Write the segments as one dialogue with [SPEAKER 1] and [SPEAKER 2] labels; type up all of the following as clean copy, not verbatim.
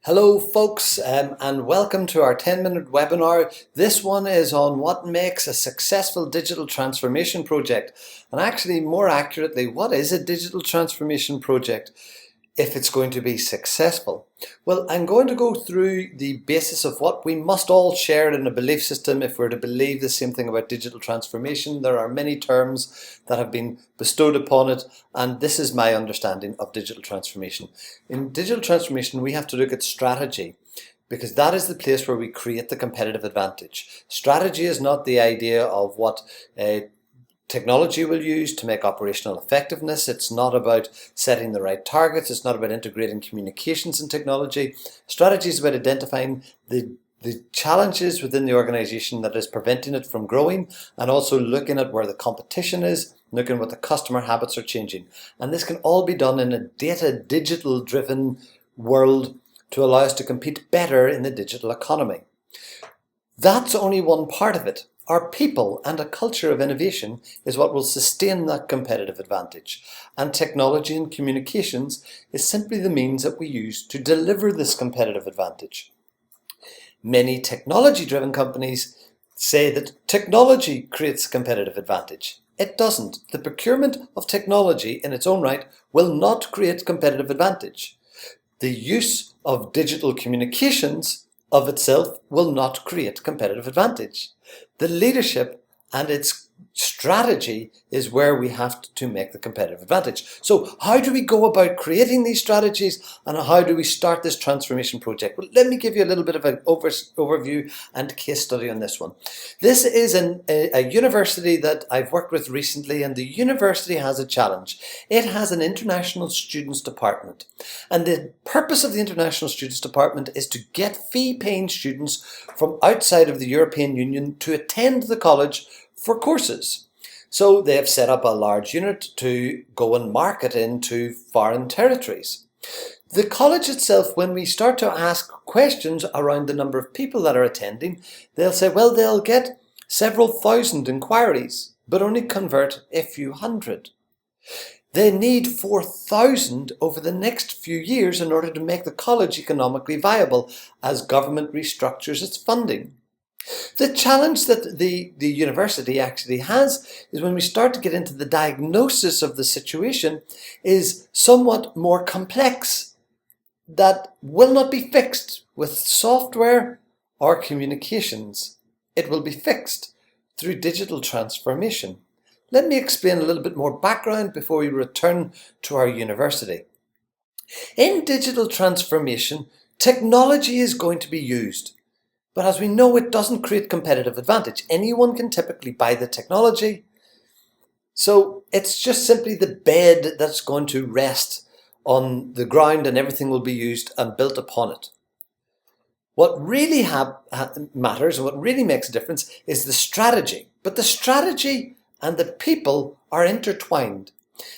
[SPEAKER 1] Hello folks, and welcome to our 10-minute webinar. This one is on what makes a successful digital transformation project. And actually, more accurately, what is a digital transformation project if it's going to be successful? Well, I'm going to go through the basis of what we must all share in a belief system if we're to believe the same thing about digital transformation. There are many terms that have been bestowed upon it, and this is my understanding of digital transformation. In digital transformation, we have to look at strategy, because that is the place where we create the competitive advantage. Strategy is not the idea of what technology we'll use to make operational effectiveness. It's not about setting the right targets. It's not about integrating communications and technology. Strategy is about identifying the challenges within the organization that is preventing it from growing, and also looking at where the competition is, looking at what the customer habits are changing. And this can all be done in a digital driven world to allow us to compete better in the digital economy. That's only one part of it. Our people and a culture of innovation is what will sustain that competitive advantage. And technology and communications is simply the means that we use to deliver this competitive advantage. Many technology-driven companies say that technology creates a competitive advantage. It doesn't. The procurement of technology in its own right will not create competitive advantage. The use of digital communications of itself will not create competitive advantage. The leadership and its strategy is where we have to make the competitive advantage. So how do we go about creating these strategies, and how do we start this transformation project? Well, let me give you a little bit of an overview and case study on this one. This is a university that I've worked with recently, and the university has a challenge. It has an international students department, and the purpose of the international students department is to get fee-paying students from outside of the European Union to attend the college for courses. So they have set up a large unit to go and market into foreign territories. The college itself, when we start to ask questions around the number of people that are attending, they'll say, well, they'll get several thousand inquiries, but only convert a few hundred. They need 4,000 over the next few years in order to make the college economically viable as government restructures its funding. The challenge that the university actually has is when we start to get into the diagnosis of the situation is somewhat more complex, that will not be fixed with software or communications. It will be fixed through digital transformation. Let me explain a little bit more background before we return to our university. In digital transformation, technology is going to be used. But as we know, it doesn't create competitive advantage. Anyone can typically buy the technology. So it's just simply the bed that's going to rest on the ground, and everything will be used and built upon it. What really matters and what really makes a difference is the strategy. But the strategy and the people are intertwined.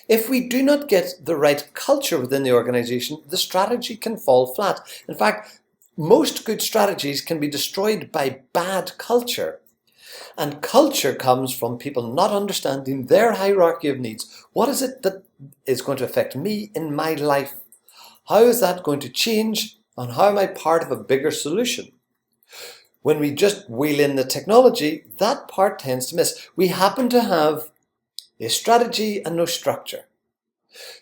[SPEAKER 1] If we do not get the right culture within the organization, the strategy can fall flat. In fact, most good strategies can be destroyed by bad culture. And culture comes from people not understanding their hierarchy of needs. What is it that is going to affect me in my life? How is that going to change? And how am I part of a bigger solution? When we just wheel in the technology, that part tends to miss. We happen to have a strategy and no structure.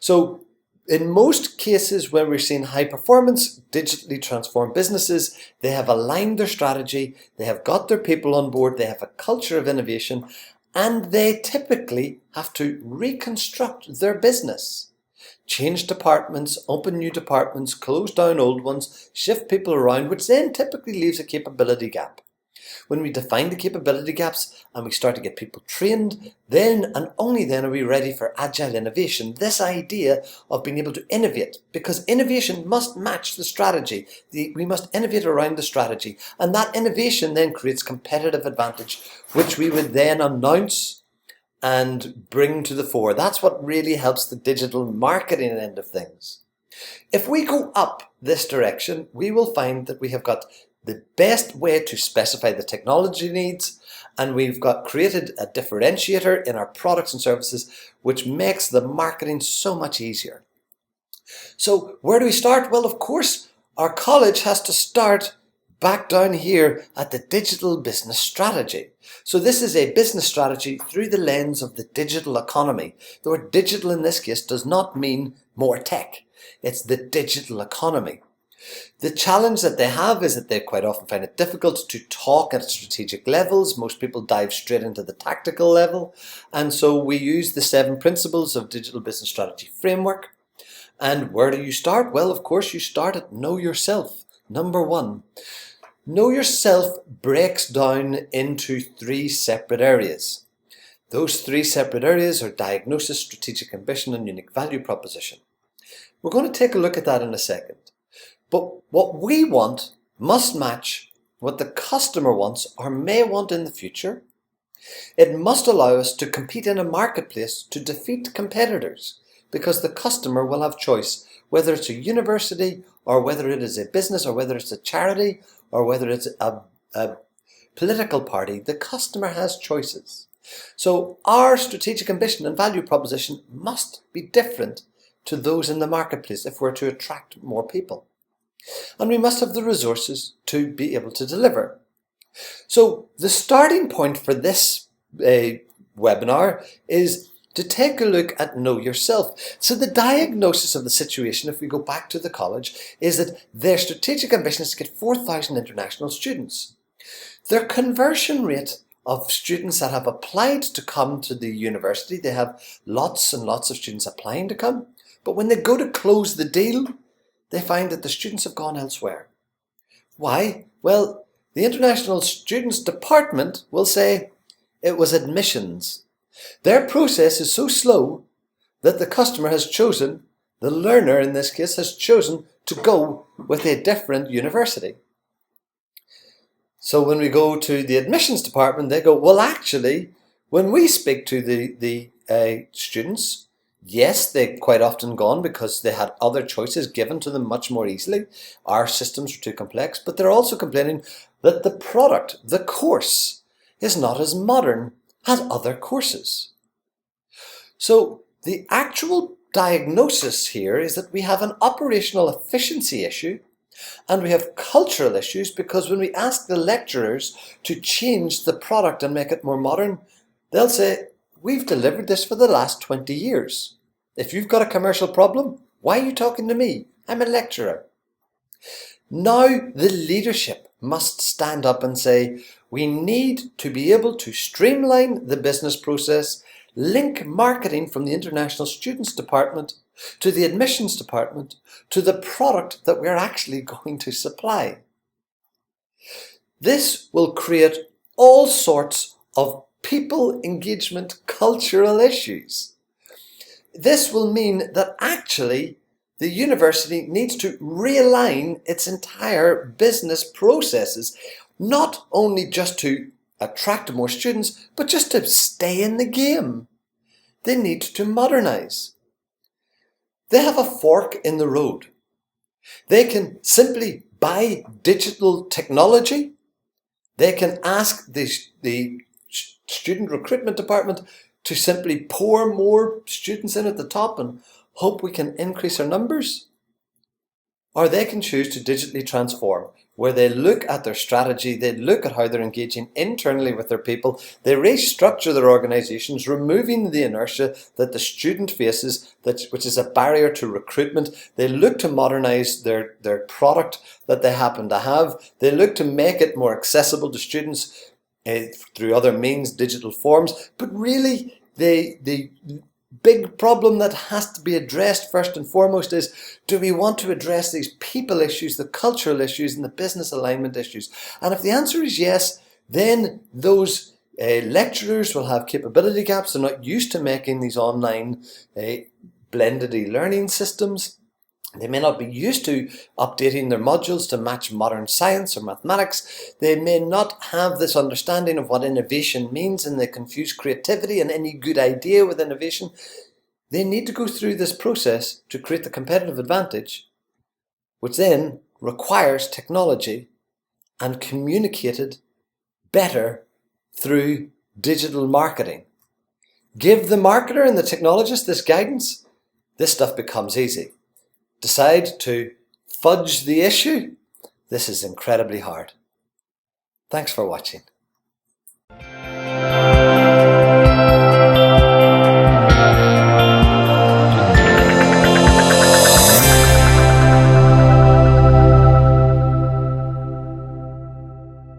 [SPEAKER 1] So in most cases, when we're seeing high performance, digitally transformed businesses, they have aligned their strategy, they have got their people on board, they have a culture of innovation, and they typically have to reconstruct their business. Change departments, open new departments, close down old ones, shift people around, which then typically leaves a capability gap. When we define the capability gaps and we start to get people trained, then and only then are we ready for agile innovation. This idea of being able to innovate, because innovation must match the strategy. We must innovate around the strategy, and that innovation then creates competitive advantage, which we would then announce and bring to the fore. That's what really helps the digital marketing end of things. If we go up this direction, we will find that we have got the best way to specify the technology needs, and we've got created a differentiator in our products and services, which makes the marketing so much easier. So where do we start? Well, of course, our college has to start back down here at the digital business strategy. So this is a business strategy through the lens of the digital economy. The word digital in this case does not mean more tech. It's the digital economy. The challenge that they have is that they quite often find it difficult to talk at strategic levels. Most people dive straight into the tactical level. And so we use the 7 principles of digital business strategy framework. And where do you start? Well, of course, you start at know yourself. Number 1. Know yourself breaks down into 3 separate areas. Those 3 separate areas are diagnosis, strategic ambition, and unique value proposition. We're going to take a look at that in a second. But what we want must match what the customer wants or may want in the future. It must allow us to compete in a marketplace to defeat competitors, because the customer will have choice, whether it's a university or whether it is a business or whether it's a charity or whether it's a political party. The customer has choices. So our strategic ambition and value proposition must be different to those in the marketplace if we're to attract more people. And we must have the resources to be able to deliver. So the starting point for this webinar is to take a look at know yourself. So the diagnosis of the situation, if we go back to the college, is that their strategic ambition is to get 4,000 international students. Their conversion rate of students that have applied to come to the university, they have lots and lots of students applying to come, but when they go to close the deal, they find that the students have gone elsewhere. Why? Well, the international students department will say it was admissions. Their process is so slow that the customer has chosen, the learner in this case, has chosen to go with a different university. So when we go to the admissions department, they go, well, actually, when we speak to the students, yes, they've quite often gone because they had other choices given to them much more easily. Our systems are too complex, but they're also complaining that the product, the course, is not as modern as other courses. So the actual diagnosis here is that we have an operational efficiency issue and we have cultural issues, because when we ask the lecturers to change the product and make it more modern, they'll say, we've delivered this for the last 20 years. If you've got a commercial problem, why are you talking to me? I'm a lecturer. Now the leadership must stand up and say, we need to be able to streamline the business process, link marketing from the international students department to the admissions department to the product that we're actually going to supply. This will create all sorts of people engagement cultural issues. This will mean that actually the university needs to realign its entire business processes, not only just to attract more students, but just to stay in the game. They need to modernize. They have a fork in the road. They can simply buy digital technology. They can ask the student recruitment department to simply pour more students in at the top and hope we can increase our numbers. Or they can choose to digitally transform, where they look at their strategy, they look at how they're engaging internally with their people, they restructure their organizations, removing the inertia that the student faces, which is a barrier to recruitment. They look to modernize their product that they happen to have. They look to make it more accessible to students through other means, digital forms. But really, the big problem that has to be addressed first and foremost is, do we want to address these people issues, the cultural issues, and the business alignment issues? And if the answer is yes, then those lecturers will have capability gaps. They're not used to making these online blended e-learning systems. They may not be used to updating their modules to match modern science or mathematics. They may not have this understanding of what innovation means, and they confuse creativity and any good idea with innovation. They need to go through this process to create the competitive advantage, which then requires technology and communicated better through digital marketing. Give the marketer and the technologist this guidance, this stuff becomes easy. Decide to fudge the issue? This is incredibly hard. Thanks for watching.